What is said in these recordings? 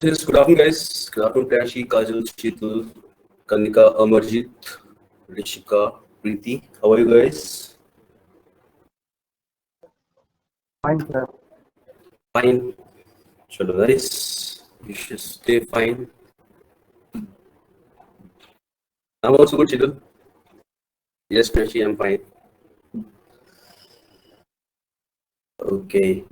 Yes, good afternoon, guys. Good afternoon, Prashi, Kajal, Sheetal, Kanika, Amarjit, Rishika, Preeti. How are you guys? Fine, sir. Fine. Chalo, nice. You should stay fine. I'm also good, Sheetal. Yes, Prashi, I'm fine. Okay.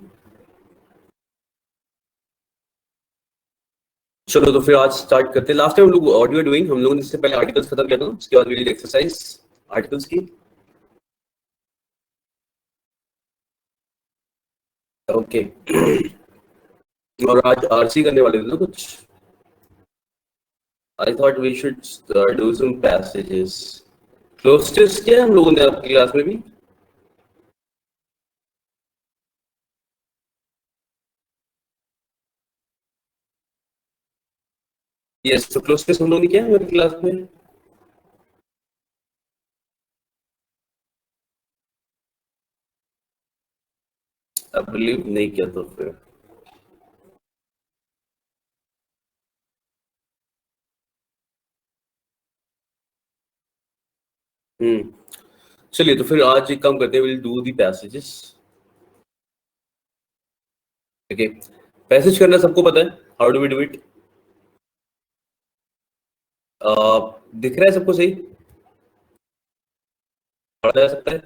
चलो तो फिर आज start करते हैं. Last time हम लोग audio doing, हम लोगों ने इससे पहले आर्टिकल्स खत्म किया था, उसके बाद वीडियो एक्सरसाइज आर्टिकल्स की. ओके. और आज आरसी करने वाले थे ना कुछ. I thought we should do some passages. Clozes किया है हम लोगों ने आपकी क्लास में भी. यस, तो क्लोजेस हम लोगों ने किया है हमारी क्लास में. आई बिलीव नहीं किया तो फिर चलिए तो फिर आज एक काम करते हैं, will do the passages. Okay. Passage करना सबको पता है. How do we do it? दिख रहा है सबको सही? पढ़ा जा सकता है?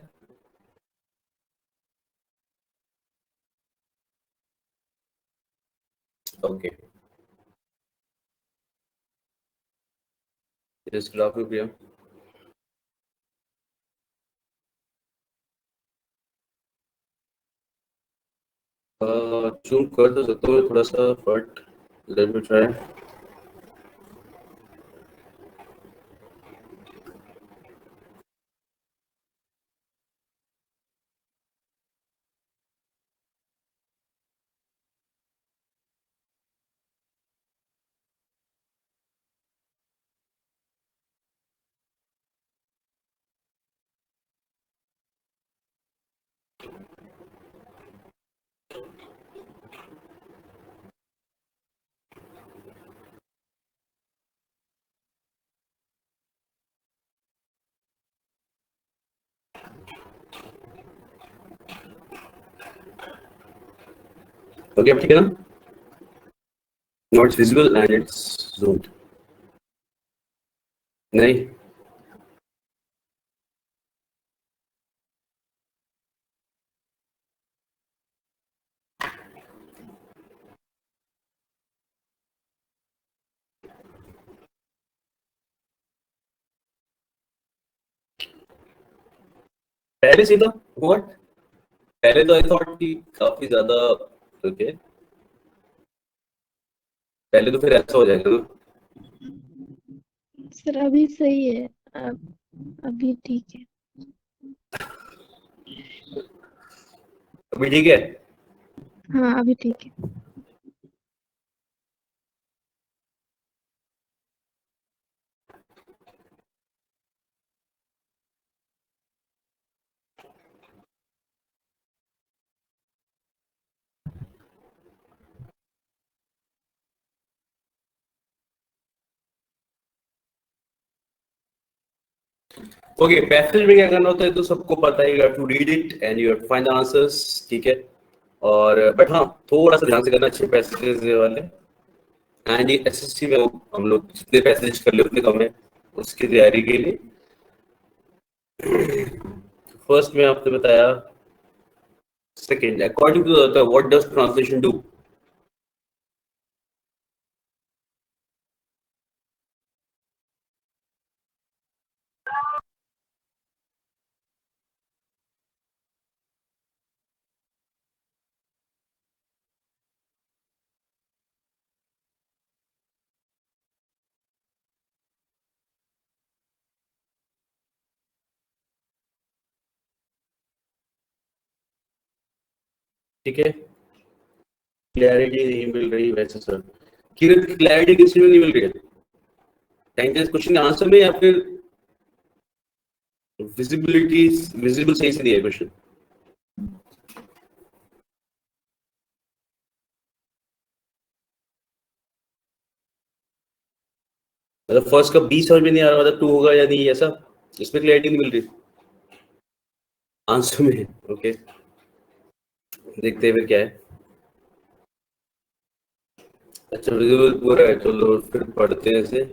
Okay. Yes, good afternoon Priya. Zoom कर तो सकता हूँ थोड़ा सा, but let me try. Okay, अब ठीक है ना? Now it's visible and it's zoomed. नहीं. पहले सीधा व्हाट? पहले तो आई थॉट कि काफी ज्यादा. ओके. पहले तो फिर ऐसा हो जाएगा ना. सर अभी सही है. अभी ठीक है. अभी ठीक है. हाँ अभी ठीक है. ओके, पैसेज में क्या करना होता है तो सबको पता है. You have to read it and you have to find the answers. ठीक है. और बट हाँ, थोड़ा सा ध्यान से करना. अच्छे पैसेजेस वाले. एंड ये एसएससी में हम लोग जितने पैसेज कर ले उतने कम है उसकी तैयारी के लिए. फर्स्ट में आपने बताया. Second, according to the what does translation do? ठीक है. क्लैरिटी नहीं मिल रही वैसे सर. क्लैरिटी किसी में नहीं मिल रही है. टेंजेंस क्वेश्चन आंसर में या फिर विजिबिलिटी विजिबल सही से दिया है क्वेश्चन. मतलब फर्स्ट का 20 समझ में नहीं आ रहा, मतलब 2 होगा या नहीं, ऐसा इसमें क्लैरिटी नहीं मिल रही आंसर में। ओके, देखते हैं फिर क्या है। अच्छा, विजिबल पूरा है, चलो फिर पढ़ते हैं इसे।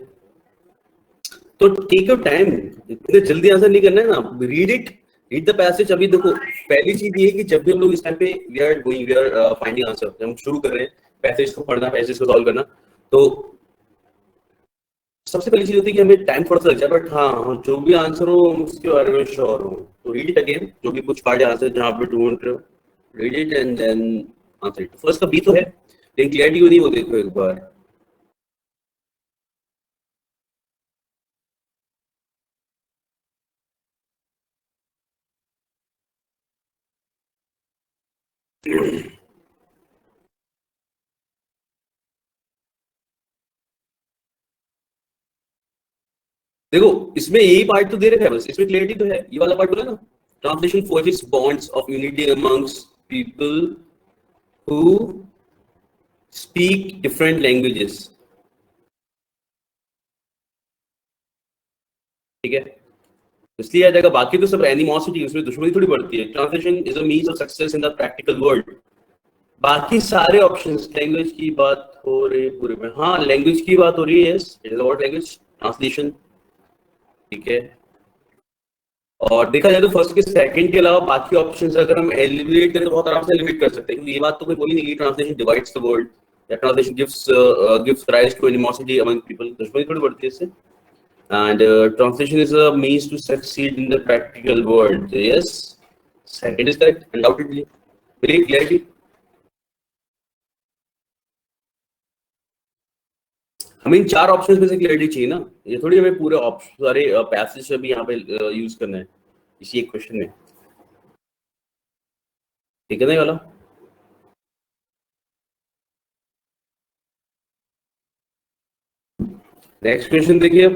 तो टेक योर टाइम, इतने जल्दी आंसर नहीं करना है ना, रीड द पैसेज। अभी देखो, पहली चीज ये है कि जब भी हम लोग इस टाइम पे वी आर फाइंडिंग आंसर, जब हम शुरू कर रहे हैं पैसेज को पढ़ना, पैसेज को सॉल्व करना, तो सबसे पहली चीज होती है कि हमें टाइम थोड़ा सा लग जाए, बट हाँ, जो भी आंसर हो हम उसके बारे में श्योर हो। तो रीड इट अगेन, जो भी कुछ पार्ट आंसर जहाँ पे ढूंढ रहे हो, read it and then answer it. First का बी तो है, लेकिन क्लियरिटी को नहीं, वो देखो एक बार। देखो, इसमें यही पार्ट तो दे रखा है, बस इसमें क्लियरिटी तो है, ये वाला पार्ट बोला ना, translation forges bonds of unity amongst people who speak different languages। ठीक है, इसलिए आ जाएगा, बाकी तो सब एनिमोसिटी, उसमें दुश्मनी थोड़ी बढ़ती है। Translation is a means of success in the practical world. बाकी सारे ऑप्शंस, लैंग्वेज की बात हो रही है पूरे में, हाँ लैंग्वेज की बात हो रही है, yes it is about language translation. ठीक है, और देखा जाए तो फर्स्ट के सेकंड के अलावा बाकी ऑप्शंस अगर हम एलिमिनेट करें तो बहुत आराम से एलिमिनेट कर सकते हैं, क्योंकि ये बात तो कोई बोली नहीं कि ट्रांसलेशन डिवाइड्स द वर्ल्ड या translation gives rise to animosity among people. दुश्मनी थोड़ी बढ़ती है इससे। And translation is a means to succeed in the practical world. Yes, second is correct undoubtedly, very clearly. हमें इन 4 ऑप्शंस में से क्लियरिटी चाहिए ना, ये थोड़ी हमें पूरे ऑप्शन सारे पैसेज अभी यहाँ पे यूज करना है इसी एक क्वेश्चन में। ठीक है ना ये वाला। नेक्स्ट क्वेश्चन देखिए।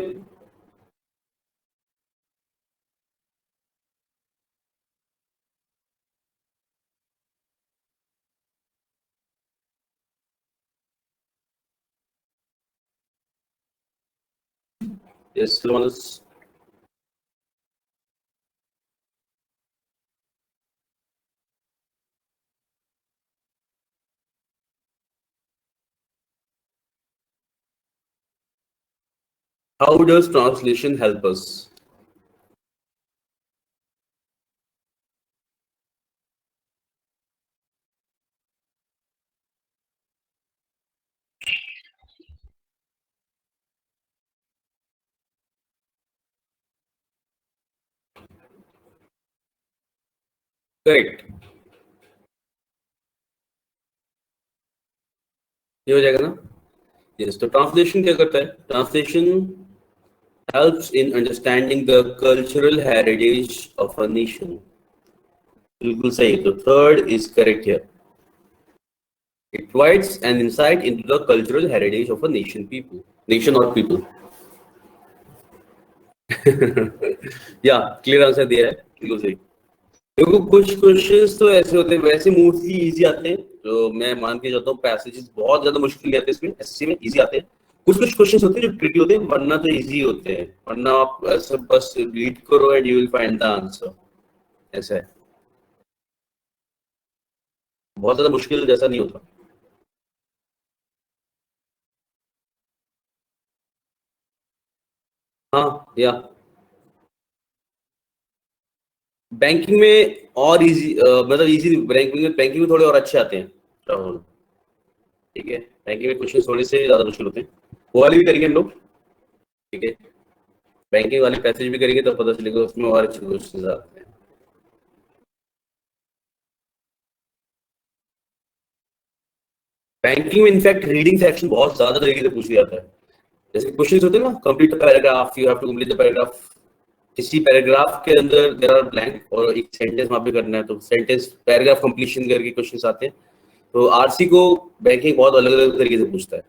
Yes लोनस, how does translation help us? Correct, ये हो जाएगा ना। यस, तो ट्रांसलेशन क्या करता है? Translation helps in understanding the cultural heritage of a nation। बिल्कुल सही, तो third is correct here. It provides an insight into the cultural heritage of a nation or people। या क्लियर आंसर दिया है, बिल्कुल सही। देखो, कुछ क्वेश्चंस तो ऐसे होते हैं, वैसे मोस्टली इजी आते हैं, तो मैं मान के जाता हूँ पैसेजेस बहुत ज्यादा मुश्किल नहीं आते इसमें, एसएससी में इजी आते हैं। कुछ कुछ क्वेश्चंस होते हैं जो ट्रिकी होते हैं, वरना तो इजी होते हैं, वरना आप ऐसे बस रीड करो and you will find the answer, ऐसा है, बहुत ज्यादा मुश्किल जैसा नहीं होता। हाँ, या बैंकिंग में और इजी, मतलब इजी, बैंकिंग में थोड़े और अच्छे आते हैं राहुल। ठीक है, बैंकिंग में क्वेश्चन थोड़े से ज्यादा मुश्किल होते हैं, वो वाले भी करेंगे हम लोग। ठीक है, बैंकिंग वाले पैसेज भी करेंगे तो पता चलेगा उसमें और अच्छे क्वेश्चन आते हैं। बैंकिंग में इनफैक्ट रीडिंग सेक्शन बहुत ज्यादा तरीके से पूछ लिया जाता है। जैसे क्वेश्चन होते हैं ना, complete the paragraph, you have to complete the paragraph, किसी पैराग्राफ के अंदर देयर आर ब्लैंक और एक सेंटेंस वहां पे करना है, तो सेंटेंस पैराग्राफ कंप्लीशन करके क्वेश्चंस आते हैं। तो आरसी को बैंकिंग बहुत अलग अलग तरीके से पूछता है।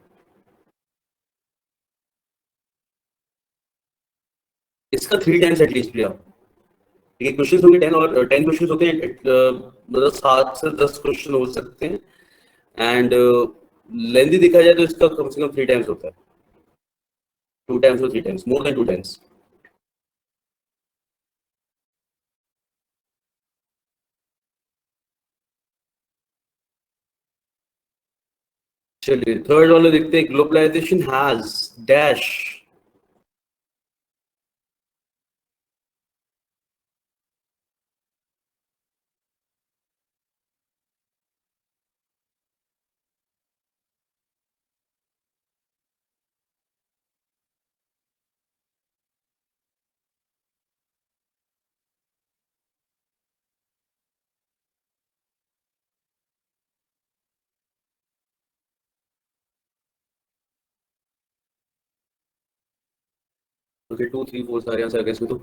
इसका 3 टाइम्स एटलीस्ट लिया। ठीक है, क्वेश्चंस होंगे 10 और 10 क्वेश्चंस होते हैं, मतलब 7 से 10 क्वेश्चन हो सकते हैं, एंड लेंथी देखा जाए तो इसका कम से कम 3 टाइम्स होता है। 2 times or 3 times, more than 2 times. चलिए थर्ड वाले देखते हैं. Globalisation has dash. ओके 2 3 4 सारे आंसर कैसे तो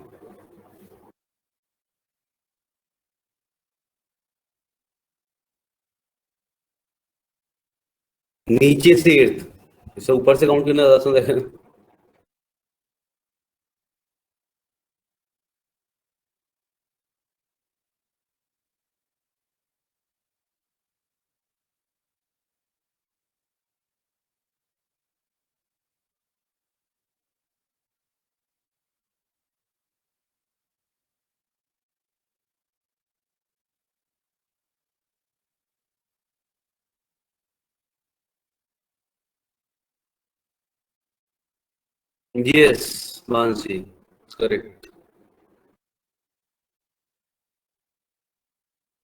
नीचे से अर्थ. इसे ऊपर से काउंट करना ज्यादा आसान है. Yes, Mansi, it's correct.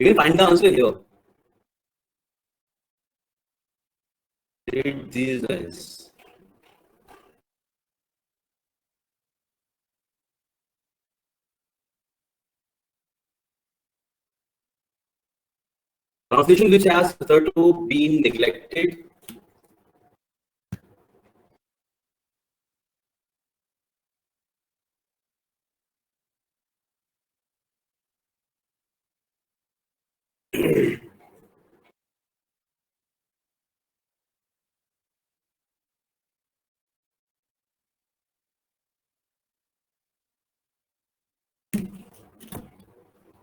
You can find the answer here. Read these lines. Translation which has hitherto been neglected.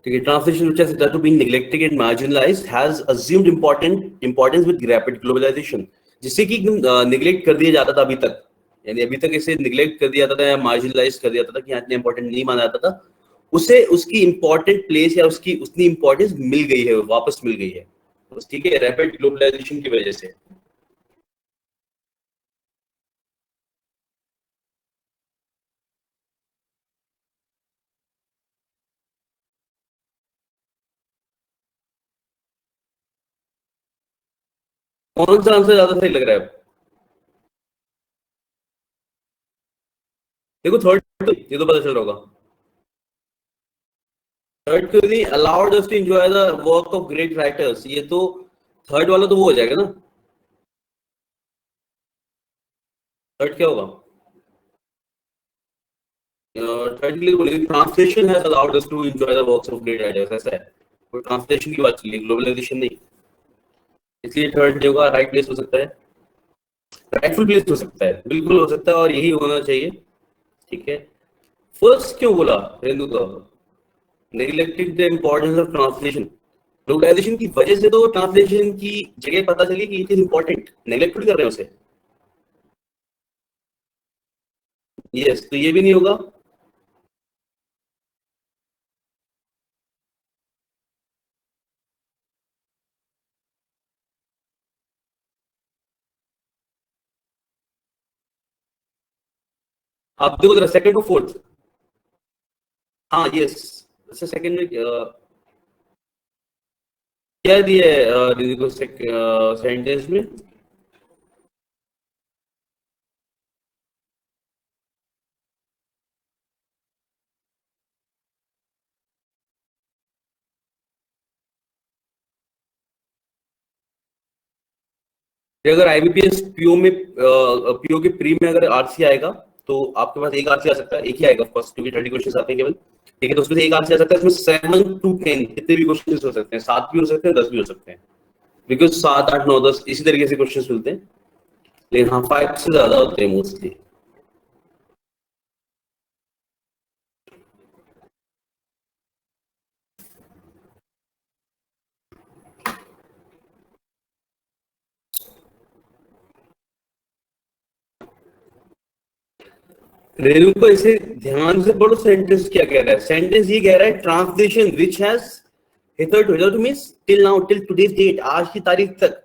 Okay, translation which has hitherto been neglected and marginalized has assumed importance with rapid globalization. जिससे कि neglect कर दिया जाता था अभी तक, यानी अभी तक इसे निगलेक्ट कर दिया जाता था या मार्जिनलाइज कर दिया जाता था कि इतना इंपॉर्टेंट नहीं माना जाता था, उसे उसकी इंपॉर्टेंट प्लेस या उसकी उतनी इंपॉर्टेंस मिल गई है, वापस मिल गई है. ठीक है, रैपिड ग्लोबलाइजेशन की वजह से. कौन सा आंसर ज्यादा सही लग रहा है? देखो थर्ड, ये तो पता चल रहा होगा. थर्ड क्यों नहीं allowed us to enjoy the work of great writers, ये तो थर्ड वाला तो वो हो जाएगा ना. थर्ड क्या होगा? थर्ड के लिए बोलेंगे translation has allowed us to enjoy the works of great writers, ऐसा है. तो ट्रांसलेशन की बात चली, ग्लोबलाइजेशन नहीं. इसलिए थर्ड जो का राइट प्लेस हो सकता है, राइटफुल प्लेस हो सकता है, बिल्कुल हो सकता है और यही होना चाहिए. ठीक है. फर्स्ट क्यों बोला हिंदू का? Neglecting the importance of translation. Globalisation की वजह से तो ट्रांसलेशन की जगह पता चली कि इट इज इंपॉर्टेंट, नेग्लेक्ट कर रहे हैं उसे. यस, तो ये भी नहीं होगा. आप देखो जरा सेकंड को फोर्थ. हाँ यस, सेकंड में क्या दिया है दीदी को सेंटेंस में? अगर आईबीपीएस पीओ में पीओ के प्री में अगर आरसी आएगा तो आपके पास एक आरसी आ सकता है, एक ही आएगा फर्स्ट, क्योंकि 30 क्वेश्चन आते हैं केवल. ठीक है, तो उसमें से एक आरसी आ सकता है. इसमें 7 to 10 कितने भी क्वेश्चन हो सकते हैं, 7 भी हो सकते हैं, 10 भी हो सकते हैं, बिकॉज 7 8 9 10 इसी तरीके से क्वेश्चन मिलते हैं. लेकिन हाँ 5 से ज्यादा होते हैं मोस्टली. रेणु को इसे ध्यान से पढ़ो, सेंटेंस क्या कह रहा है। सेंटेंस ये कह रहा है translation which has hitherto means till now, till today's date, आज की तारीख तक।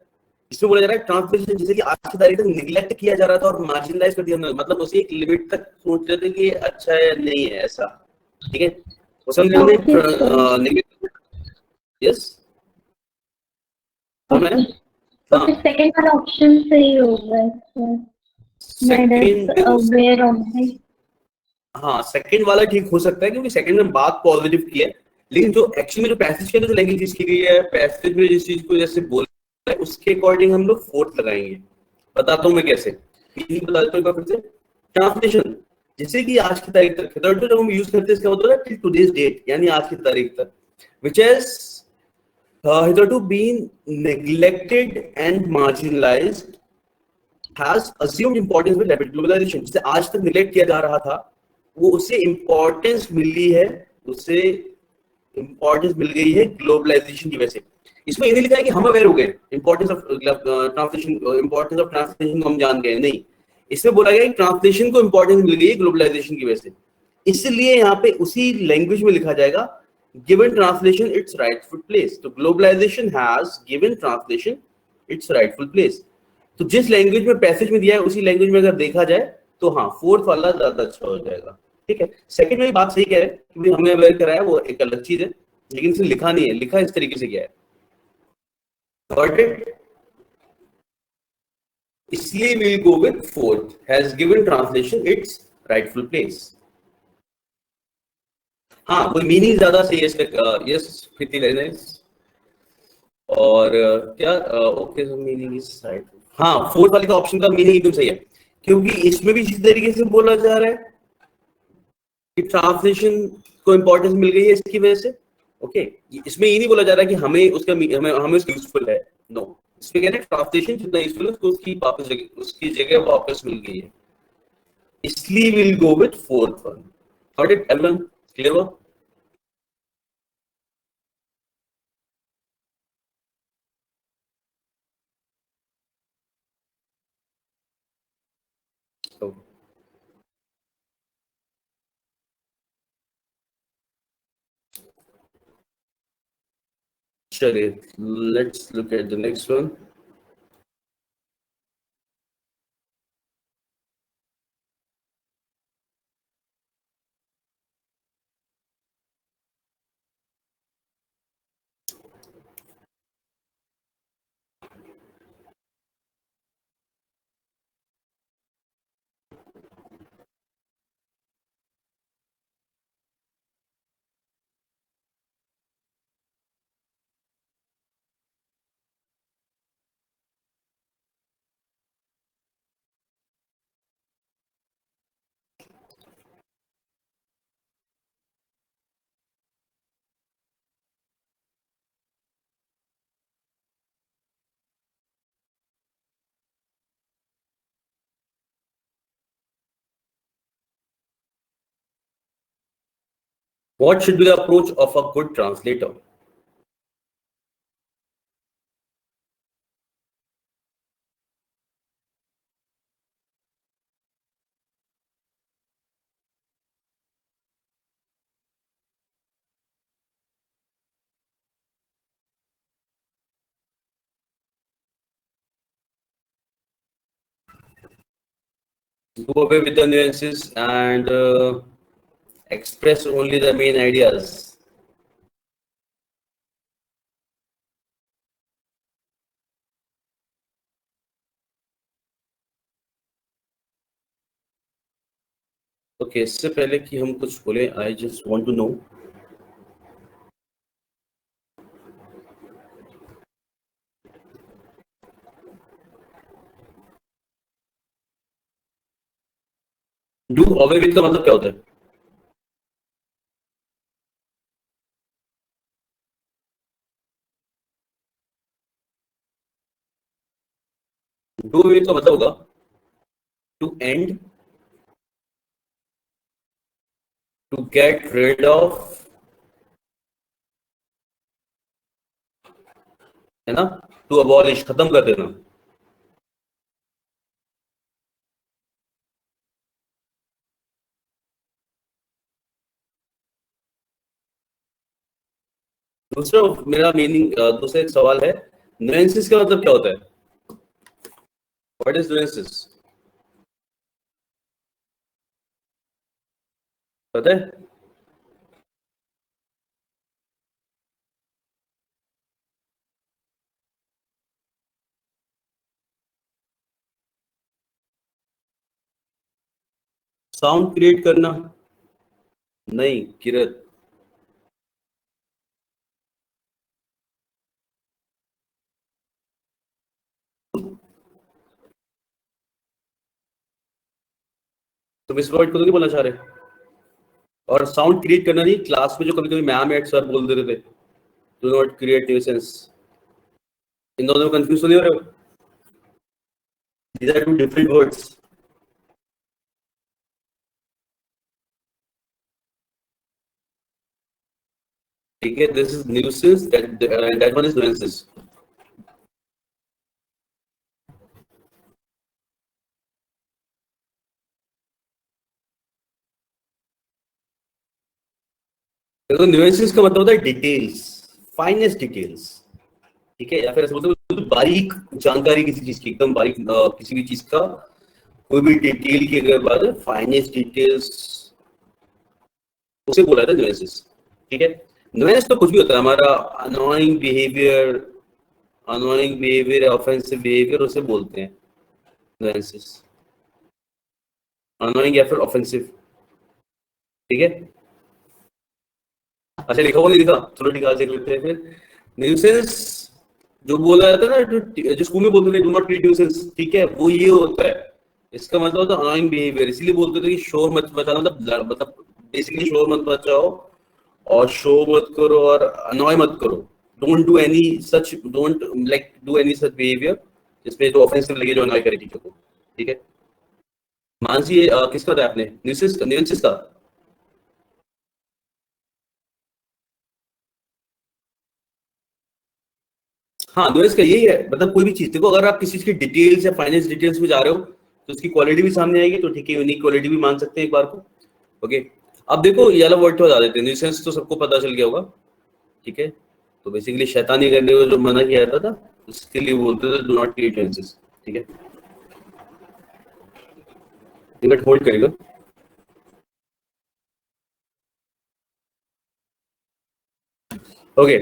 इसमें बोला जा रहा है ट्रांसलेशन जैसे कि आज की तारीख तक निगलेक्ट किया जा रहा था और मार्जिनलाइज कर दिया, मतलब उसे एक लिमिट तक सोच रहे थे कि अच्छा है या नहीं है ऐसा, ठीक है। वो समझ Okay, रहे sir. यस समझ Okay. हाँ। Okay, second वाला option सही होगा sir. That is second, aware of the. हाँ सेकंड वाला ठीक हो सकता है क्योंकि सेकंड में बात पॉजिटिव की है, लेकिन जो एक्चुअली में जो पैसेज के अंदर जो लैंग्वेज यूज की गई है, पैसेज में जिस चीज को जैसे बोला है उसके अकॉर्डिंग हम लोग फोर्थ लगाएंगे। बताता हूँ मैं कैसे, बता देता हूँ एक बार फिर से। ट्रांसलेशन जैसे कि आज की तारीख तक, थर्ड जब हम यूज करते हैं इसका मतलब है टिल टुडेस डेट, यानी आज की तारीख तक, which has hitherto been neglected and marginalized, has assumed importance with rapid globalization। जिसे आज तक निगलेक्ट किया जा रहा था वो उसे इंपॉर्टेंस मिली है, उसे इंपॉर्टेंस मिल गई है ग्लोबलाइजेशन की वजह से। इसमें ये नहीं लिखा है कि हम अवेयर हो गए importance of translation, importance of translation को हम जान गए, नहीं। इसमें बोला गया कि ट्रांसलेशन को इंपॉर्टेंस मिल गई है ग्लोबलाइजेशन की वजह से, इसलिए यहाँ पे उसी लैंग्वेज में लिखा जाएगा given translation its rightful place। तो globalization has given translation its rightful place। तो जिस लैंग्वेज में पैसेज में दिया है उसी लैंग्वेज में अगर देखा जाए तो हाँ फोर्थ वाला ज्यादा अच्छा हो जाएगा, ठीक है। सेकंड में बात सही कह रहे हैं क्योंकि हमने अवेयर कराया वो एक अलग चीज है, लेकिन इसने लिखा नहीं है, लिखा इस तरीके से क्या है, गॉट इट। इसलिए we'll go with fourth, has given translation its rightful place। हाँ कोई मीनिंग ज्यादा सही है इसका, यस प्रीति लेनेस। और क्या ओके मीनिंग इज साइड, हाँ फोर्थ वाले का ऑप्शन का मीनिंग एकदम सही है क्योंकि इसमें भी इसी तरीके से बोला जा रहा है कि ट्रांसलेशन को इंपॉर्टेंस मिल गई है इसकी वजह से, ओके। इसमें ये नहीं बोला जा रहा कि हमें उसका हमें हमें उसका यूजफुल है, नो। इसमें कह रहे हैं ट्रांसलेशन जितना यूजफुल है उसको उसकी जगह वापस मिल गई है, इसलिए will go with fourth one. Got it everyone, clear? चलिए let's look at the next one. What should be the approach of a good translator? Go away with the nuances and express only the main ideas. Okay इससे पहले कि हम कुछ बोले, I just want to know do away with का मतलब क्या होता है? डू अवे का मतलब होगा to end, to get rid of, है ना, टू अबॉलिश, खत्म कर देना। दूसरा मेरा मीनिंग दूसरा एक सवाल है, नुएंसेस का मतलब क्या होता है? व्हाट इज नुएंसेस, पता है? साउंड क्रिएट करना? नहीं किरत। तुम इस वर्ड को तो नहीं बोलना चाह रहे? और साउंड क्रिएट करना नहीं, क्लास में जो कभी कभी मैम या सर बोल देते थे, डू नॉट क्रिएट न्यूसेंस, इन दोनों में कंफ्यूज तो नहीं हो रहे हो? These are two different words. ठीक है, this is nuisance, that one is nuances. देखो nuances का मतलब होता है डिटेल्स, फाइनेस्ट डिटेल्स, ठीक है, या फिर ऐसा मतलब बारीक जानकारी किसी चीज की, एकदम बारीक किसी भी चीज का कोई भी डिटेल की अगर बात है, फाइनेस्ट डिटेल्स, उसे बोला था नुएंसेस। ठीक है, नुएंस तो कुछ भी होता है, हमारा अनोइंग बिहेवियर, ऑफेंसिव बिहेवियर, उसे बोलते हैं नुएंसेस, अनोइंग या फिर ऑफेंसिव। ठीक है, अच्छा लिखा हुआ नहीं लिखा, चलो ठीक है आज देख लेते हैं फिर। न्यूसेंस जो बोला जाता है ना, जो स्कूल में बोलते थे डू नॉट क्रिएट न्यूसेंस, ठीक है, वो ये होता है, इसका मतलब होता है अनोइंग बिहेवियर। इसीलिए बोलते थे कि शोर मत मचाना, मतलब बेसिकली शोर मत मचाओ और शो मत करो और अनॉय मत करो, don't do any such, don't like do any such behaviour जिसमें जो ऑफेंसिव लगे, जो अनॉय करे टीचर को। ठीक है, मानसी ये किसका था आपने, न्यूसेंस का? हाँ, नुएंस का यही है, मतलब कोई भी चीज देखो, अगर आप किसी चीज की डिटेल्स या फाइनेंस डिटेल्स में जा रहे हो तो उसकी क्वालिटी भी सामने आएगी, तो ठीक है, यूनिक क्वालिटी भी मान सकते हैं एक बार को। ओके, अब देखो ये वाला वर्ड तो बता देते हैं, न्यूसेंस तो सबको पता चल गया होगा। ठीक है, तो बेसिकली शैतानी करने को जो मना किया जाता था, उसके लिए बोलते थे डू नॉट क्रिएट न्यूसेंस। ठीक है, मिनट होल्ड करेगा। ओके,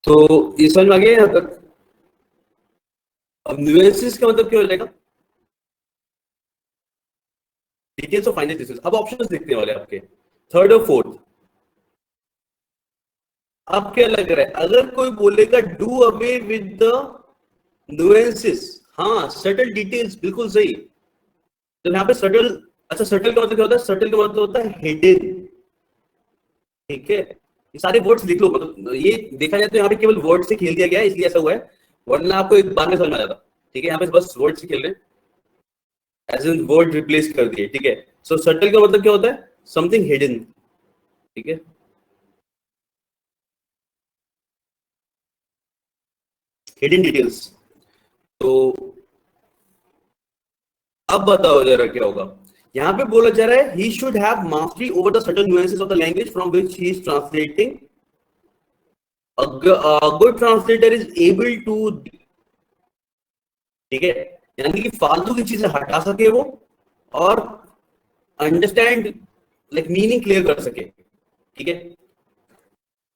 तो ये समझ में आ गया यहाँ तक? अब न्यूएंसेस का मतलब क्या हो जाएगा? Details of finance details. अब ऑप्शंस देखने वाले आपके थर्ड और फोर्थ। अब क्या लग रहा है, अगर कोई बोलेगा do away with the nuances, हाँ सटल डिटेल्स, बिल्कुल सही। तो यहाँ पे सटल, अच्छा सटल का मतलब क्या होता है? सटल का मतलब होता है हिडन। ठीक है, ये सारे वर्ड्स लिख लो, मतलब ये देखा जाए तो यहाँ पे केवल वर्ड से खेल दिया गया है, इसलिए ऐसा हुआ है, वरना आपको एक बार में समझ में आ जाता। ठीक है, यहाँ पे बस वर्ड से खेल रहे हैं, एज इन वर्ड रिप्लेस कर दिए। ठीक है, सो सटल का मतलब क्या होता है? Something hidden. ठीक है, हिडन डिटेल्स। तो अब बताओ जरा क्या होगा। यहाँ पे बोला जा रहा है he should have mastery over the subtle nuances of the language from which he is translating. A good translator is able to, ठीक है, यानी कि फालतू की चीजें हटा सके वो, और अंडरस्टैंड लाइक मीनिंग क्लियर कर सके। ठीक है,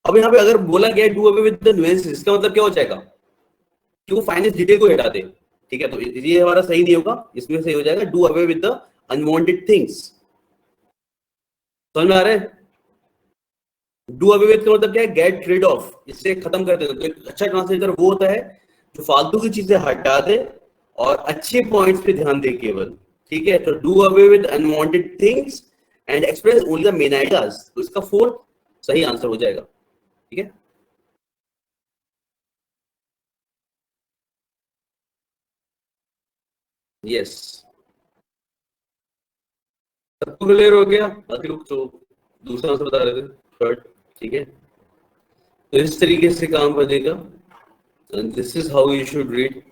अब यहाँ पे अगर बोला गया do away with the nuances, इसका मतलब क्या हो जाएगा कि वो फाइनेंस डिटेल को हटा दे। ठीक है, तो ये हमारा सही नहीं होगा, इसमें सही हो जाएगा do away with the unwanted things. समझ में आ रहा है? डू अवे विद का मतलब क्या है? गेट रिड ऑफ, इससे खत्म कर देना। तो एक अच्छा ट्रांसलेटर वो होता है जो फालतू की चीजें हटा दे और अच्छे पॉइंट्स पे ध्यान दे केवल। ठीक है, तो do away with unwanted things and express only the main ideas, तो इसका फोर्थ सही आंसर हो जाएगा। ठीक है, यस, सबको क्लियर हो गया? बाकी लोग तो दूसरा आंसर बता रहे थे, थर्ड। ठीक है, तो इस तरीके से काम बनेगा, and this is how you should read.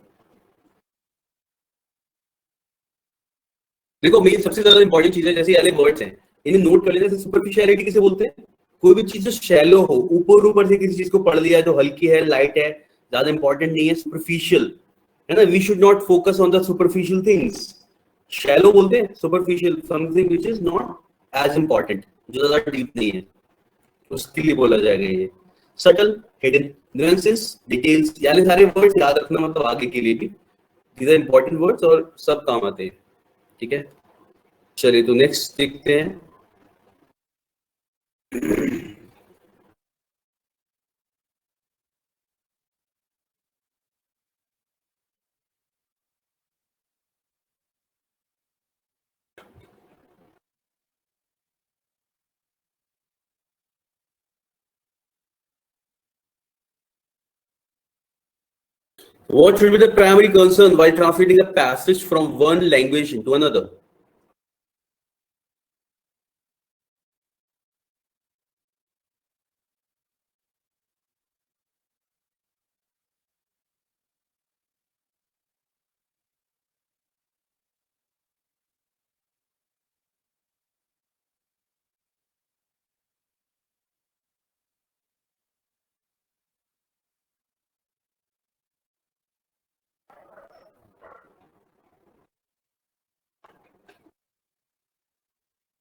देखो मेरी सबसे ज्यादा इंपॉर्टेंट चीज है, जैसे वाले वर्ड्स हैं, इन्हें नोट कर लेते हैं। सुपरफिशियलिटी किसे बोलते हैं? कोई भी चीज जो शैलो हो, ऊपर ऊपर से किसी चीज को पढ़ लिया जो हल्की है, लाइट है, ज्यादा इंपॉर्टेंट नहीं है, सुपरफिशियल है ना, we should not focus on the superficial things. Shallow बोलते हैं superficial, something which is not as important, जो ज्यादा डीप नहीं है, उसके लिए बोला जाएगा ये। सटल, हिडन, न्यूएंसेस, डिटेल्स, यानी सारे वर्ड्स याद रखना, मतलब आगे के लिए भी these are important words और सब काम आते हैं, ठीक है। चलिए तो नेक्स्ट देखते हैं। What should be the primary concern while translating a passage from one language into another?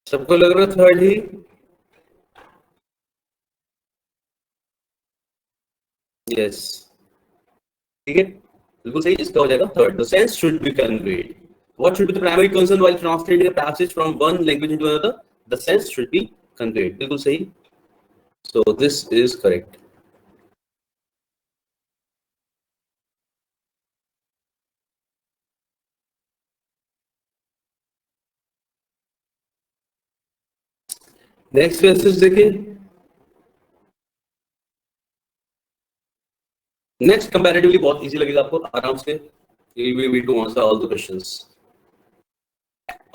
सबको लग रहा है थर्ड ही? यस, ठीक है, बिल्कुल सही, इसका हो जाएगा third. The sense should be conveyed. What should be the primary concern while translating a passage from one language into another? The sense should be conveyed. बिल्कुल सही। So this is correct. Next message देखिए। Next comparatively बहुत easy लगेगा आपको, आराम से you will be able to answer all the questions।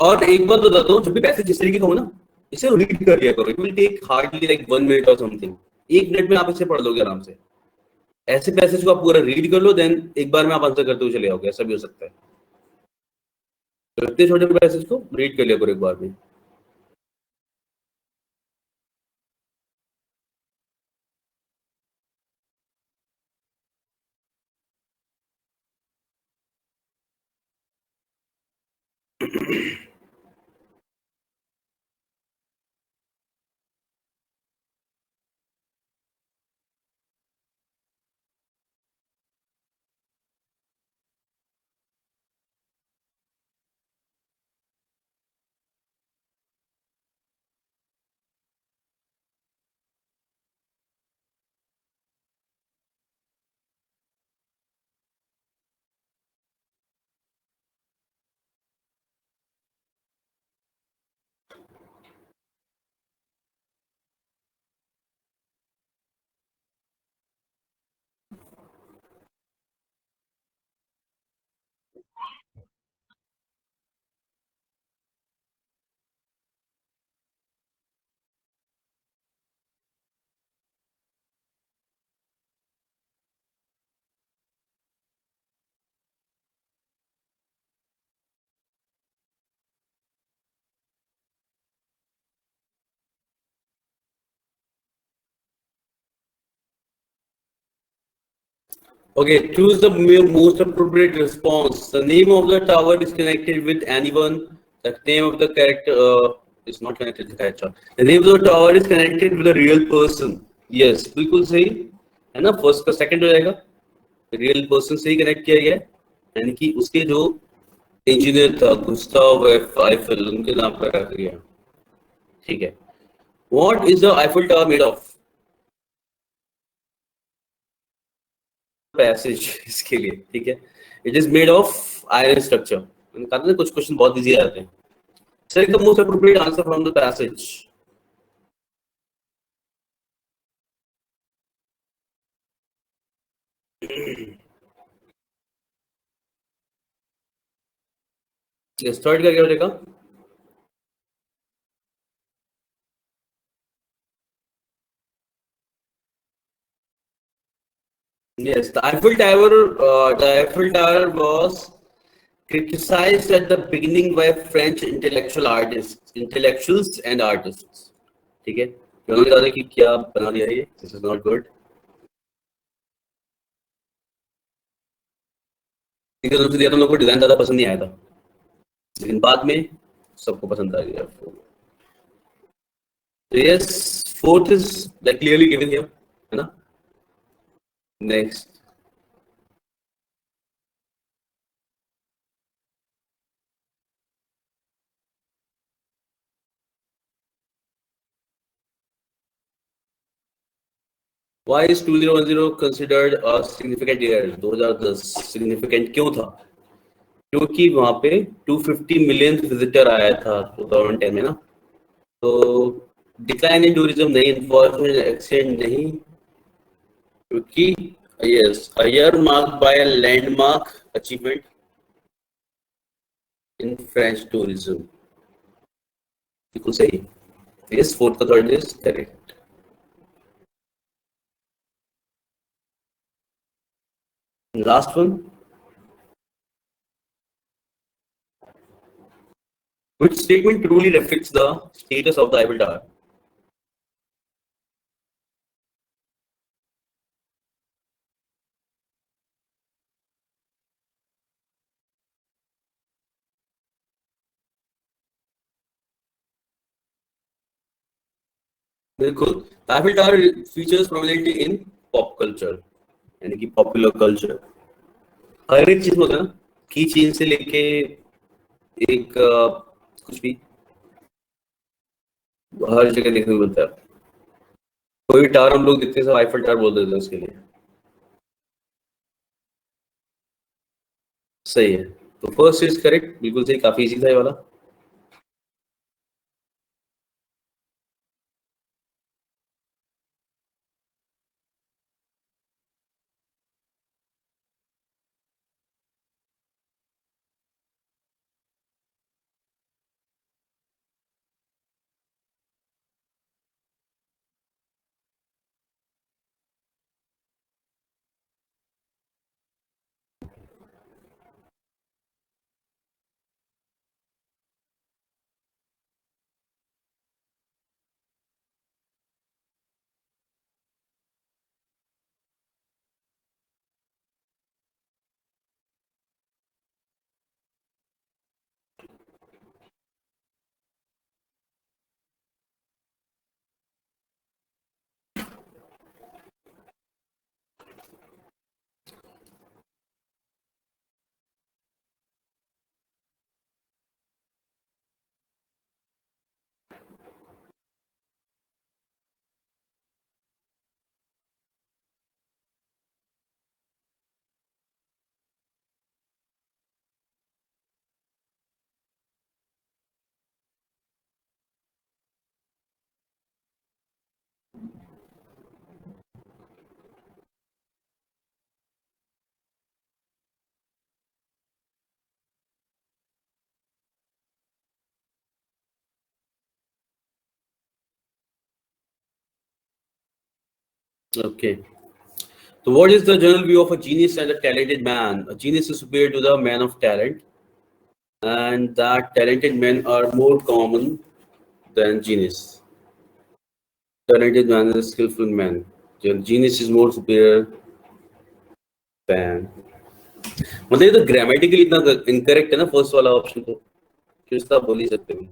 और एक बात बताता हूँ, जब भी पैसेज जिस तरीके का हो ना, इसे रीड कर लिया करो। It will take hardly like 1 minute और समथिंग, 1 मिनट में आप इसे पढ़ लोगे आराम से। ऐसे पैसेज को आप पूरा रीड कर लो, देन एक बार में आप आंसर करते हुए चले जाओगे, ऐसा भी हो सकता है। तो इतने छोटे पैसेज को रीड कर लिया करो एक बार में। Okay, choose the most appropriate response. The name of the tower is connected with anyone. The name of the character is not connected to the character. The name of the tower is connected with a real person. Yes, बिल्कुल सही है ना। First का second हो जाएगा, real person से ही connect किया गया है, यानी कि उसके जो इंजीनियर था गुस्ताव एफ आइफल, उनके नाम पर रख दिया, ठीक है। What is the Eiffel Tower made of? Passage इसके लिए, ठीक है। It is made of iron structure. मैंने कहा था कुछ क्वेश्चन बहुत इजी आते हैं। Select the most appropriate answer from the passage. Yes, third का क्या हो जाएगा? Yes, the Eiffel Tower was criticized at the beginning by French intellectuals and artists. ठीक है, उन्होंने कहा था कि क्या बना दिया ये, दिस इज नॉट गुड। दिया तो लोगों को डिजाइन ज्यादा पसंद नहीं आया था, लेकिन बाद में सबको पसंद आ गया। Yes, fourth is like clearly given here, है ना। Next, Why is 2010 considered a significant year? 2010 significant क्यों था? क्योंकि वहां पे 250 मिलियन विजिटर आया था 2010 में ना। तो डिक्लाइन इन टूरिज्म नहीं, इन्फॉर्मेशन एक्सचेंज नहीं, क्योंकि yes, a year marked by a landmark achievement in French tourism. बिल्कुल सही। यस, फोर्थ का third is correct. Last one, which statement truly reflects the status of the Eiffel Tower? बिल्कुल, Eiffel Tower features prominently in pop culture, यानी कि popular culture. हर एक चीज होता है ना, की चीज से लेके एक कुछ भी हर जगह देखने को मिलता है। कोई टावर हम लोग देखते हैं, सब आईफल टावर बोल देते हैं उसके लिए। सही है, तो फर्स्ट इज करेक्ट, बिल्कुल सही, काफी इजी था ये वाला। ओके, तो what is the general view of a genius and a talented man? A genius is superior to the man of talent, and that talented men are more common than genius. Talented man is a skillful man. Genius is more superior than. मतलब ये तो grammatically इतना incorrect है ना first वाला option, तो फिर तो आप बोल ही सकते हो।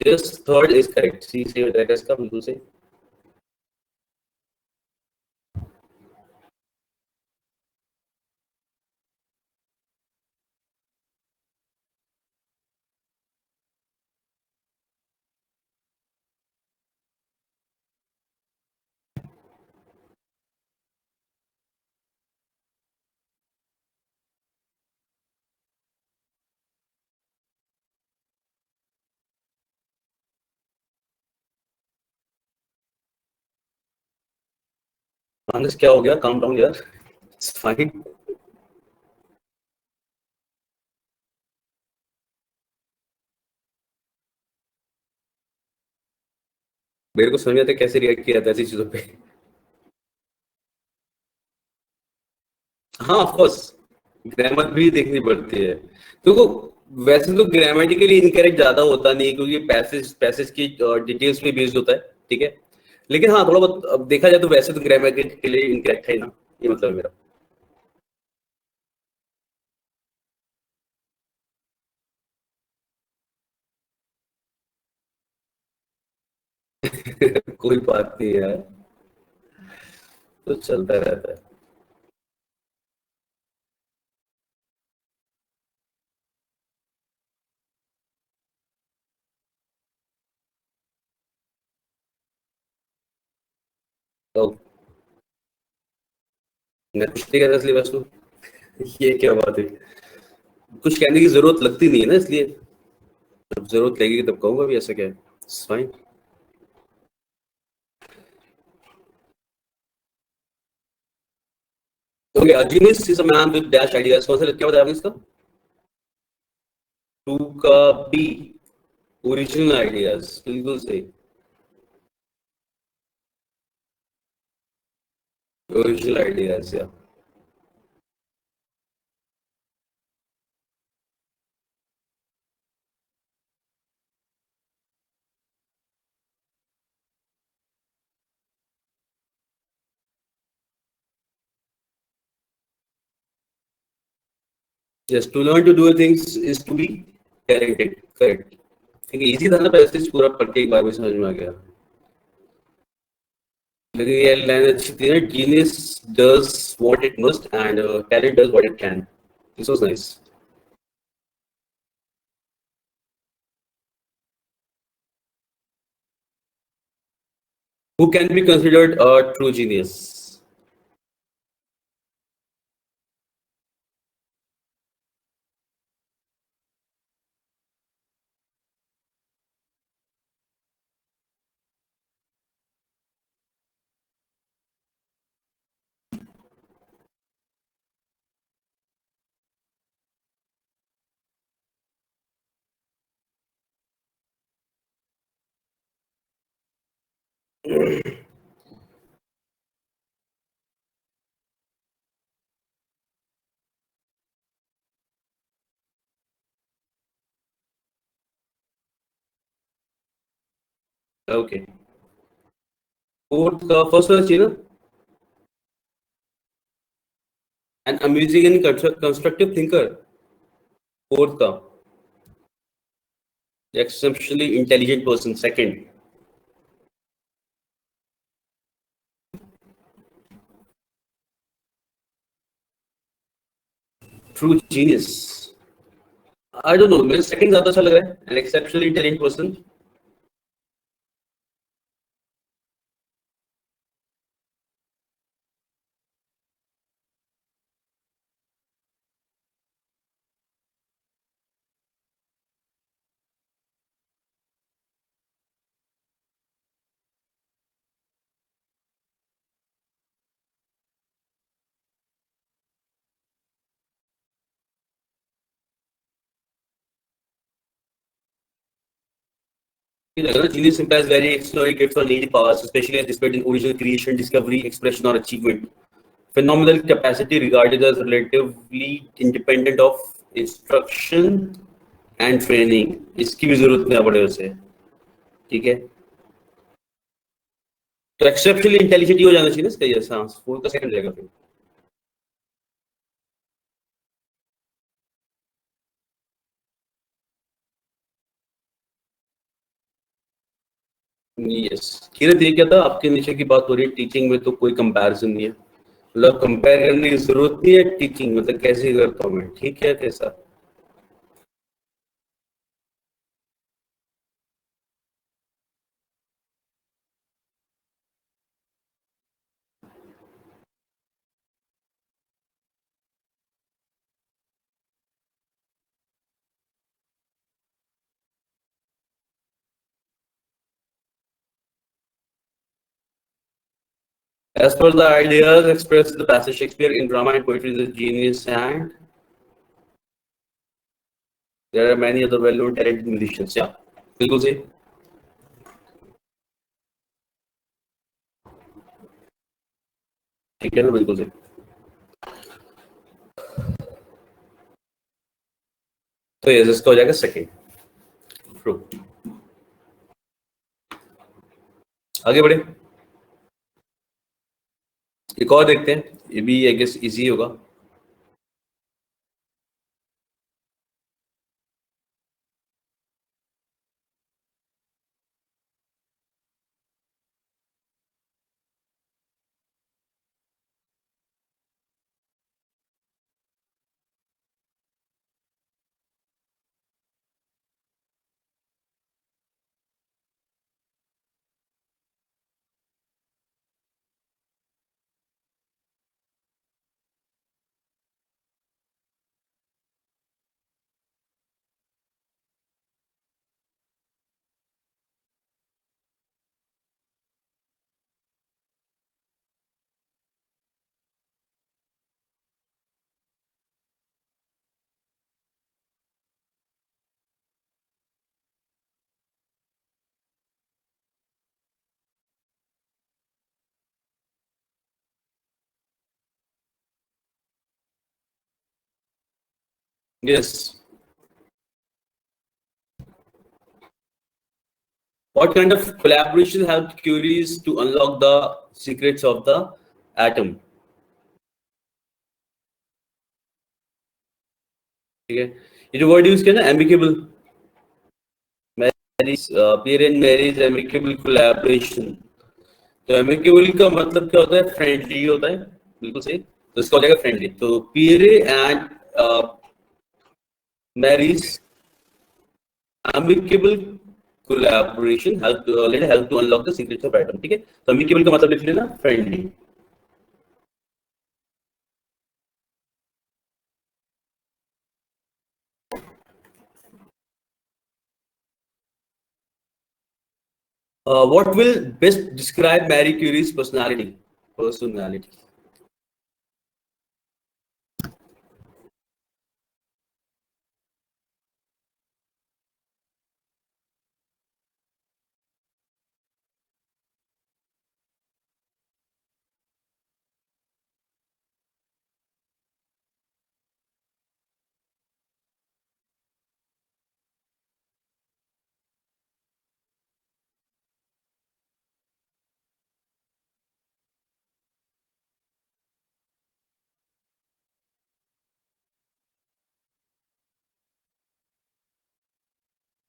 Yes, third is correct, C से दैट इसका बिल्कुल सही। मानस क्या हो गया, काम डाउन यार, इट्स फाइन। मेरे को समझ में आता है कैसे रिएक्ट किया जाता है ऐसी चीजों पे। हाँ ऑफ कोर्स, ग्रामर भी देखनी पड़ती है। देखो वैसे तो ग्रामेटिकली इनकरेक्ट ज्यादा होता नहीं, क्योंकि पैसेज पैसेज की डिटेल्स पे बेस्ड होता है। ठीक है, लेकिन हाँ थोड़ा बहुत अब देखा जाए तो वैसे तो ग्रामर के लिए इनकरेक्ट है ना, ये मतलब है मेरा। कोई बात नहीं यार, तो चलता रहता है। तो मैं कुछ नहीं कहता इसलिए बस, ये क्या बात है, कुछ कहने की जरूरत लगती नहीं है ना, इसलिए जब जरूरत लगेगी तब कहूंगा भी, ऐसा क्या है, fine. Okay, a genius is a man with dash ideas। कौन सा क्या बताया आपने इसका? टू का बी, ओरिजिनल आइडियाज, बिल्कुल सही। ओरिजिनल आइडियाज या yes, to learn to do things is to be talented, correct। ठीक है, इजी था ना, पैसेज पूरा पढ़ के एक बार में समझ में आ गया। लेकिन ये लाइन अच्छी थी ना, genius does what it must and talent does what it can. This was nice. Who can be considered a true genius? Okay. Fourth का first वाला चाहिए ना, an amusing and constructive thinker। Fourth का exceptionally intelligent person, second। true genius, I don't know, मेरे second ज्यादा अच्छा लग रहा है, an exceptionally intelligent person। Genius implies very extraordinary gifts or needy powers, especially as displayed in original creation, discovery, expression, or achievement। Phenomenal capacity regarded as relatively independent of instruction and training। इसकी भी जरूरत नहीं पड़े उसे, ठीक है। तो exceptionally intelligent ही हो जाना चाहिए ना इसका, ये हाँ, फोर का सेकंड रहेगा फिर। यस, धीरे धीरे क्या था, आपके नीचे की बात हो रही है, टीचिंग में तो कोई कंपैरिजन नहीं है, मतलब कंपेयर करने की जरूरत नहीं है, टीचिंग मतलब कैसे करता हूँ मैं, ठीक है कैसा। As per the ideas expressed in the passage, Shakespeare in drama and poetry is a genius, and there are many other well-known talented musicians। Yeah, बिल्कुल सही। ठीक है ना, बिल्कुल सही। तो ये इसका हो जाएगा सेकंड। ट्रू। आगे बढ़े, एक और देखते हैं, ये भी आई गेस इजी होगा। Yes, what kind of collaboration helped Curies to unlock the secrets of the atom? ठीक है, ये जो वर्ड यूज किया ना amicable, marriage, peer and marriage amicable collaboration. तो एमिकेबल का मतलब क्या होता है? फ्रेंडली होता है, बिल्कुल सही। तो इसका हो जाएगा फ्रेंडली। तो peer and marriage amicable collaboration help to unlock the secrets of atom। ठीक है, तो एमिकेबल का मतलब लिख लेना friendly. What will best describe Marie Curie's personality? Personality.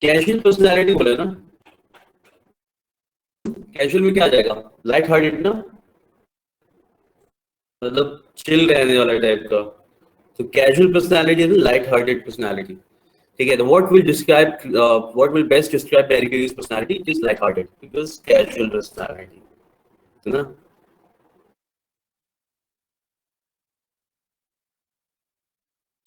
Casual personality बोले ना, कैजुअल में क्या आ जाएगा? लाइट हार्टेड ना, मतलब चिल रहने वाला टाइप का। तो कैजुअल पर्सनालिटी है लाइट हार्टेड पर्सनालिटी। ठीक है, तो what will best describe Marie Curie's personality? It is light hearted because casual personality, है ना।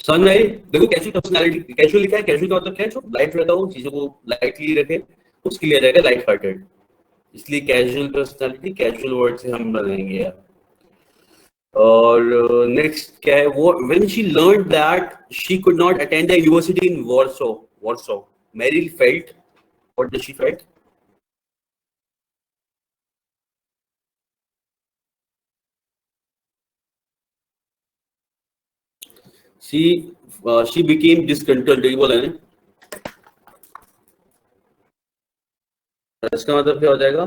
समझ में आई? देखो कैजुअल पर्सनालिटी, कैजुअल लिखा है, कैजुअल का मतलब क्या है? जो लाइट रहता हो, चीजों को लाइटली रखे, उसके लिए आ जाएगा लाइट हार्टेड। इसलिए कैजुअल पर्सनालिटी कैजुअल वर्ड से हम बनाएंगे यार। और नेक्स्ट क्या है? वो when she learned that she could not attend the university in Warsaw, Warsaw, Marie felt, what did she felt? She became discontent, ये बोला है ना। इसका मतलब क्या हो जाएगा?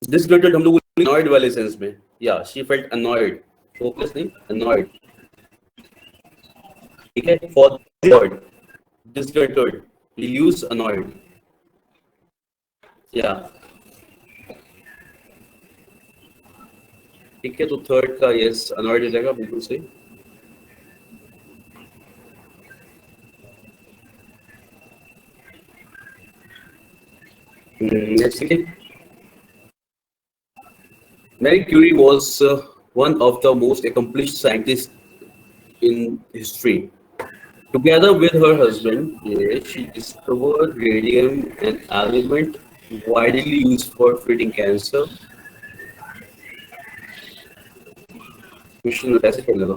डिसकंटेंट हम लोग अनॉयड वाले सेंस में, या शी फेल्ट अनॉयड, फोकस नहीं, अनॉयड। ठीक है, for the word discontented we use annoyed, yeah। ठीक है, तो थर्ड का यस annoyed हो जाएगा, बिल्कुल सही। नेक्स्ट ठीक है, Marie Curie was one of the most accomplished scientists in history. Together with her husband, she discovered radium, an element widely used for treating cancer। Question ऐसे कर लेगा।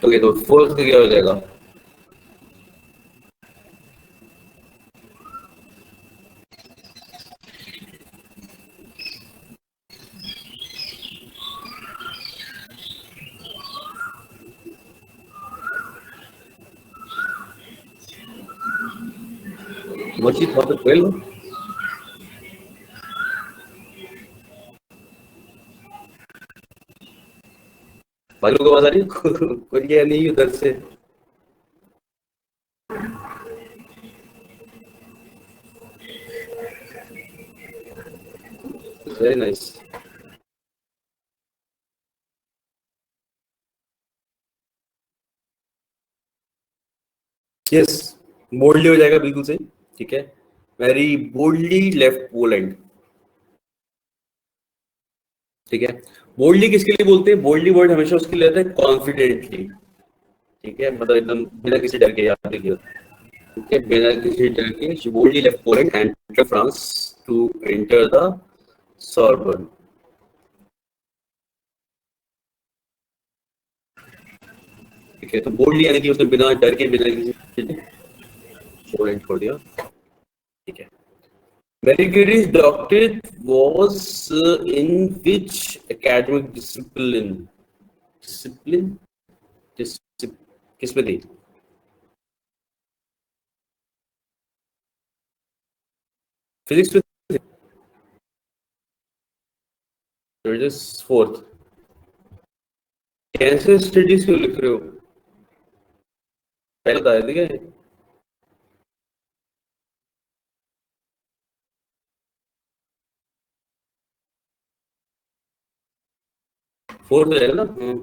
ओके, तो फोर्थ का क्या हो जाएगा? मस्जिद बहुत 12 बाकी लोग आवाज आ रही है कोई क्या नहीं उधर से वेरी नाइस यस बोल्डली हो जाएगा बिल्कुल सही ठीक है वेरी बोल्डली लेफ्ट पोलैंड ठीक है बोल्डली किसके लिए बोलते हैं बोल्डली वर्ड हमेशा उसके लिए आता है कॉन्फिडेंटली ठीक है मतलब एकदम बिना किसी डर के याद रखिए ठीक है बिना किसी डर के she boldly left Poland and entered France to enter the Sorbonne ठीक है तो बोल्डली यानी कि उसने बिना डर के बिना किसी पोलैंड छोड़ दिया ठीक है Marie Curie's doctorate was in which academic discipline? Discipline? किसमें थी? Physics में थी? So it is fourth. Cancer studies क्यों लिख रहे हो? पहले बताया था क्या? फोर्थ हो जाएगा ना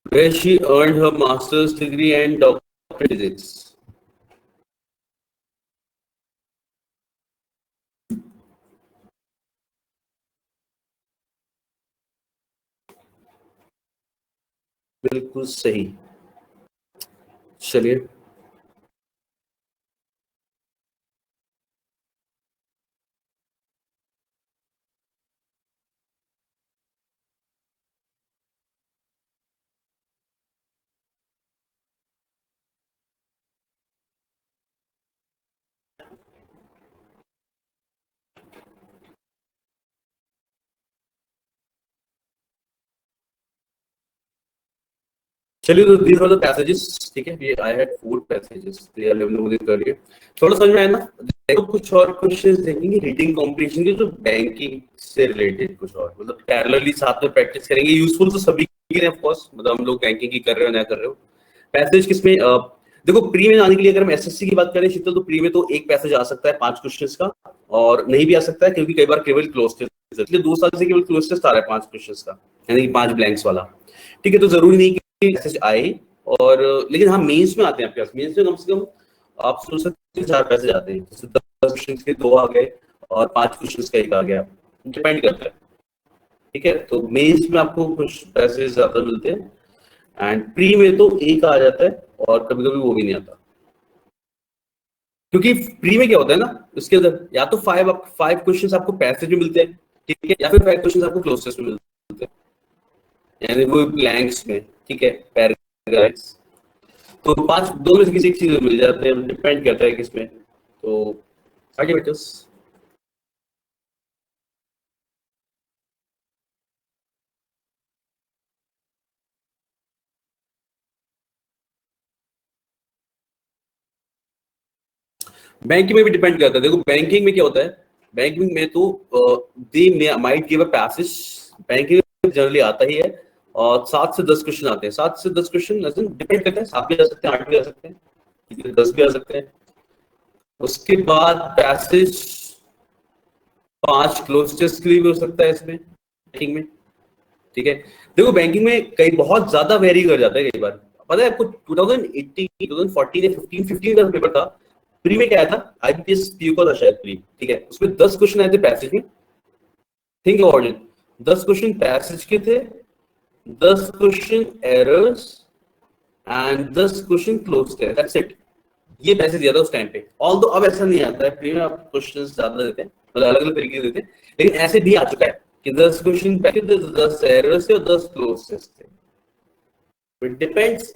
where she earned her master's degree and doctorate in physics बिल्कुल सही चलिए चलिए तो these are the passages ठीक है ये I had 4 passages तो ये लेवल मुझे कर लिए थोड़ा समझ में आया ना देखो कुछ और क्वेश्चंस देखेंगे रीडिंग कॉम्प्रिहेंशन के जो बैंकिंग से रिलेटेड कुछ और मतलब पैरेलली साथ में प्रैक्टिस करेंगे यूजफुल तो सभी के लिए ऑफ कोर्स मतलब हम लोग बैंकिंग की कर रहे हो ना कर रहे हो पैसेज किसमें देखो प्री में आने के लिए अगर हम एसएससी की बात करें शीतल तो प्री में तो एक पैसेज आ सकता है 5 क्वेश्चंस का और नहीं भी आ सकता है क्योंकि कई बार केवल क्लोज टेस्ट इसलिए 2 साल से केवल क्लोज टेस्ट आ रहा है 5 क्वेश्चंस का यानी कि 5 ब्लैंक्स वाला ठीक है तो जरूरी नहीं कि मैसेज आए और लेकिन हाँ मेंस में आते हैं आपके पास मेंस में कम से कम आप सोच सकते हैं 4 पैसेज आते हैं जैसे 10 क्वेश्चन के 2 आ गए और 5 क्वेश्चन का 1 आ गया डिपेंड करता है ठीक है तो मेंस में आपको कुछ पैसेज ज्यादा मिलते हैं एंड प्री में तो एक आ जाता है और कभी कभी वो भी नहीं आता क्योंकि प्री में क्या होता है ना उसके अंदर या तो 5 क्वेश्चंस आपको पैसेज में मिलते हैं ठीक है या फिर 5 क्वेश्चंस आपको क्लोज टेस्ट में मिलते हैं यानी वो ब्लैंक्स में ठीक है पैराग्राफ्स तो 5 दोनों में से किसी एक चीज मिल जाते हैं डिपेंड करता है किसमें तो आगे बेटो बैंकिंग में भी डिपेंड करता है देखो बैंकिंग में क्या होता है बैंकिंग में तो they might give a passage banking में जनरली आता ही है और 7 से 10 क्वेश्चन आते हैं 7 से 10 क्वेश्चन डिपेंड करता है 7 भी आ सकते हैं 8 भी आ सकते हैं 10 भी आ सकते हैं उसके बाद पैसेज 5 क्लोज टेस्ट के लिए भी हो सकता है इसमें बैंकिंग में ठीक है देखो बैंकिंग में कई बहुत ज्यादा वेरी कर जाता है कई बार पता है आपको 2018 2014 या 15 का पेपर था प्री में क्या आया था आईपीएस पीयू का था शायद प्री ठीक है उसमें 10 क्वेश्चन आए थे पैसेज में think about it 10 question passage के थे 10 question errors and 10 question close थे दैट्स इट ये पैसेज दिया था उस टाइम पे ऑल्दो अब ऐसा नहीं आता है प्री में आप क्वेश्चंस ज्यादा देते हैं मतलब अलग अलग तरीके देते हैं लेकिन ऐसे भी आ चुका है कि 10 क्वेश्चन पैसेज 10 एरर्स थे और 10 क्लोज थे इट डिपेंड्स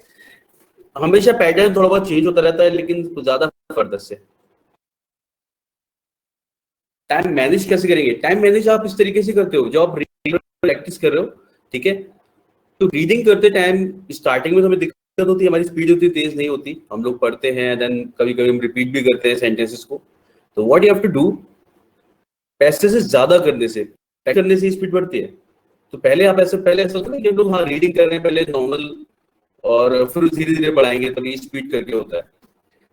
हमेशा पैटर्न थोड़ा बहुत चेंज होता रहता है लेकिन ज्यादा फर्दर से टाइम मैनेज कैसे करेंगे टाइम मैनेज आप इस तरीके से करते हो जो आप प्रैक्टिस कर रहे हो ठीक है तो रीडिंग करते टाइम स्टार्टिंग में हमें होती है, हमारी स्पीड उतनी तेज नहीं होती, हम लोग पढ़ते हैं देन कभी कभी हम रिपीट भी करते हैं सेंटेंसेस को। तो what you have to do, passages ज्यादा करने से स्पीड बढ़ती है। तो पहले ऐसा होता है कि हम लोग हाँ रीडिंग कर रहे हैं पहले नॉर्मल, और फिर धीरे धीरे बढ़ाएंगे तभी स्पीड करके होता है।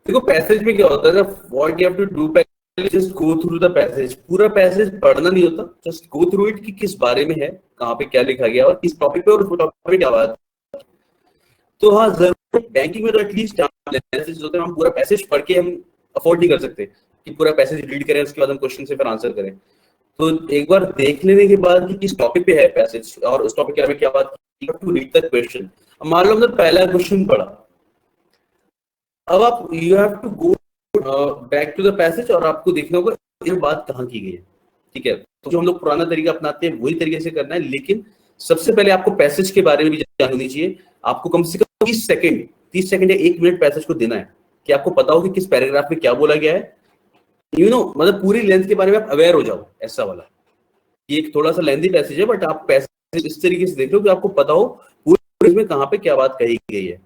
देखो पैसेज में क्या होता है ना, what you have to do, just go through the passage. पूरा पैसेज पढ़ना नहीं होता, जस्ट गो थ्रू इट कि किस बारे में है, कहाँ पे क्या लिखा गया और किस टॉपिक पे और उस टॉपिक पे क्या बात। तो हाँ जरूर बैंकिंग में तो एटलीस्ट होता है, हम पूरा पैसेज पढ़ के हम अफोर्ड नहीं कर सकते कि पूरा पैसेज रीड करें उसके बाद हम क्वेश्चन से फिर आंसर करें। तो एक बार देख लेने के बाद कि किस टॉपिक पे है पैसेज और उस टॉपिक के बारे में क्या बात, टू रीड द क्वेश्चन। मान लो हमने पहला क्वेश्चन पढ़ा, अब आप you have to go back to the passage और आपको देखना होगा ये बात कहाँ की गई है। ठीक है, तो जो हम लोग पुराना तरीका अपनाते हैं वही तरीके से करना है, लेकिन सबसे पहले आपको पैसेज के बारे में भी जानकारी होनी चाहिए। आपको कम से कम 30 सेकंड या 1 मिनट पैसेज को देना है कि आपको पता हो कि किस पैराग्राफ में क्या बोला गया है, मतलब पूरी लेंथ के बारे में आप अवेयर हो जाओ। ऐसा वाला ये एक थोड़ा सा लेंथी पैसेज है, बट आप पैसेज इस तरीके से देख लो कि आपको पता हो पूरे में कहाँ पे क्या बात कही गई है।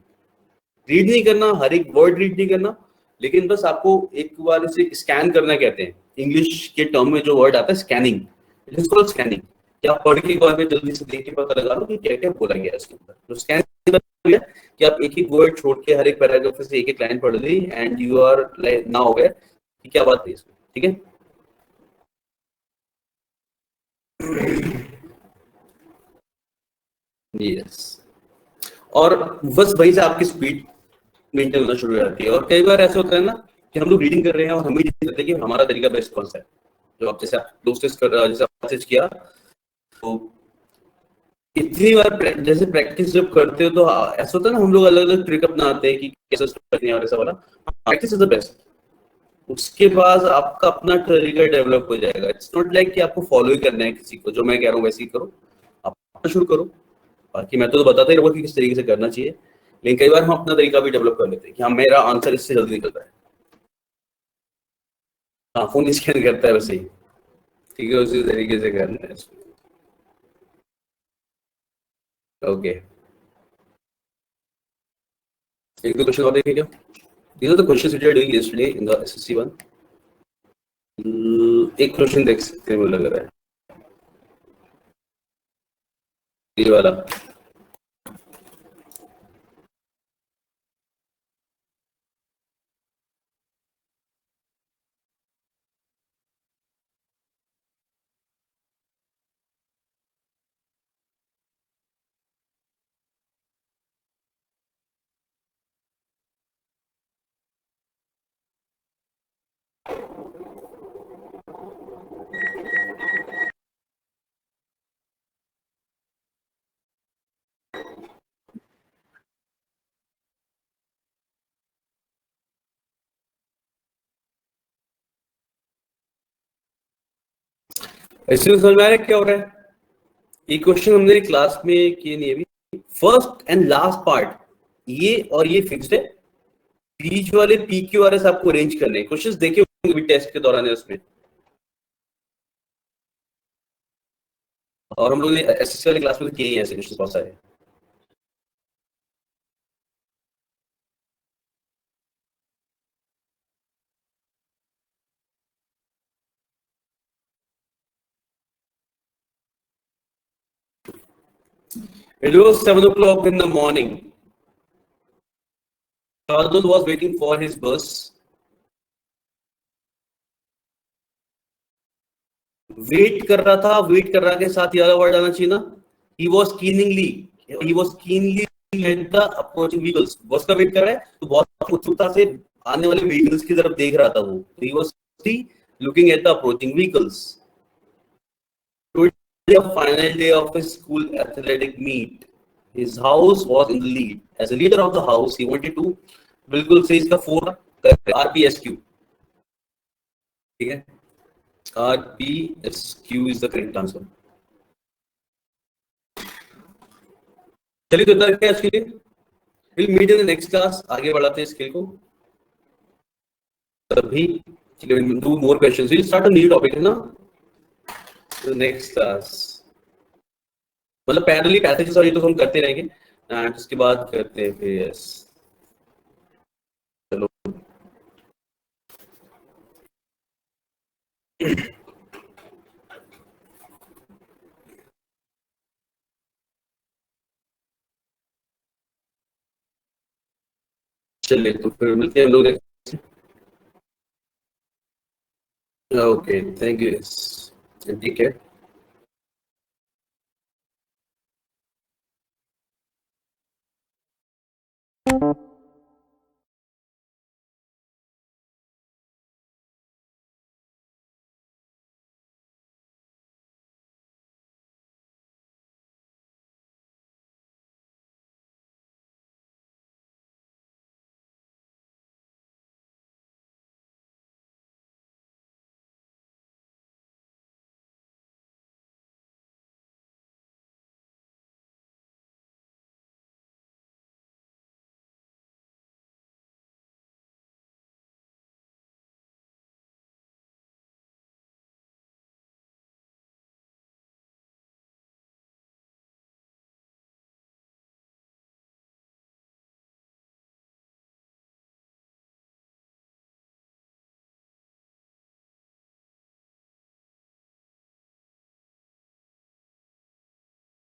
रीड नहीं करना, हर एक वर्ड रीड नहीं करना, लेकिन बस आपको एक बार इसे स्कैन करना कहते हैं। इंग्लिश के टर्म में जो वर्ड आता है scanning, it is called scanning. क्या पढ़ के बारे में जल्दी से देख के पता लगा लो कि क्या क्या बोला गया है इसके ऊपर। तो स्कैन कि आप एक एक वर्ड छोड़ के हर एक पैराग्राफ से एक एक लाइन पढ़ ली and you are now aware कि क्या बात है इसमें। ठीक है, यस। और बस वही से आपकी स्पीड मेंटेन होना शुरू हो जाती है। और कई बार ऐसा होता है ना कि हम लोग रीडिंग कर रहे हैं और हमें नहीं पता कि हमारा तरीका बेस्ट कौन सा है। जो आप जैसे जैसे मैसेज किया, तो इतनी बार जैसे प्रैक्टिस जब करते हो तो ऐसा होता है ना, हम लोग अलग अलग ट्रिक अपनाते हैं कि कैसे करनी है और ऐसा वाला। Practice is the best. उसके बाद आपका अपना तरीका डेवलप हो जाएगा। इट्स नॉट लाइक कि आपको फॉलो ही करना है किसी को, जो मैं कह रहा हूँ वैसे ही करो, आप शुरू करो। बाकी मैं तो बताता ही रहूंगा कि किस तरीके से करना चाहिए, लेकिन कई बार हम अपना तरीका भी डेवलप कर लेते हैं कि हाँ मेरा आंसर इससे जल्दी निकलता है। हाँ फोन स्कैन करता है वैसे ही, ठीक है, उसी तरीके से करना है। ओके, एक दो क्वेश्चन और देखें क्या? These are the questions which I doing yesterday in the SSC one. एक क्वेश्चन देख सकते हैं, मुझे लग रहा है ये वाला। इसमें समझ में आ रहा है क्या हो रहा है? ये क्वेश्चन हमने क्लास में किए नहीं अभी। फर्स्ट एंड लास्ट पार्ट ये और ये फिक्स्ड है, बीच वाले पी क्यू आर एस आपको अरेंज करने हैं। क्वेश्चंस देखे होंगे टेस्ट के दौरान है उसमें, और हम लोग ने एसएससी वाली क्लास में किए हैं ऐसे क्वेश्चन बहुत सारे। It was 7 o'clock in the morning. Shardul was waiting for his bus. Wait कर रहा था, वेट कर रहा के साथ ये वर्ड आना चाहिए ना। He was keenly at the approaching vehicles. बस का वेट कर रहा है तो बहुत उत्सुकता से आने वाले व्हीकल्स की तरफ देख रहा था वो। He was looking at the approaching vehicles. The final day of his school athletic meet, his house was in the lead. As a leader of the house, he wanted to बिल्कुल सही इसका 4 RPSQ, ठीक है, RPSQ is the correct answer. चलिए तो इतना रखते हैं आज के लिए। We'll meet in the next class. आगे बढ़ाते हैं स्किल को तभी। We'll do more questions. We'll start a new topic, है ना? तो नेक्स्ट क्लास मतलब पैरेलली पैसेजेस और ये तो हम करते रहेंगे, एंड उसके बाद करते हैं फिर यस। चलो चलिए तो फिर मिलते हैं हम लोग। ओके थैंक यू ठीक है।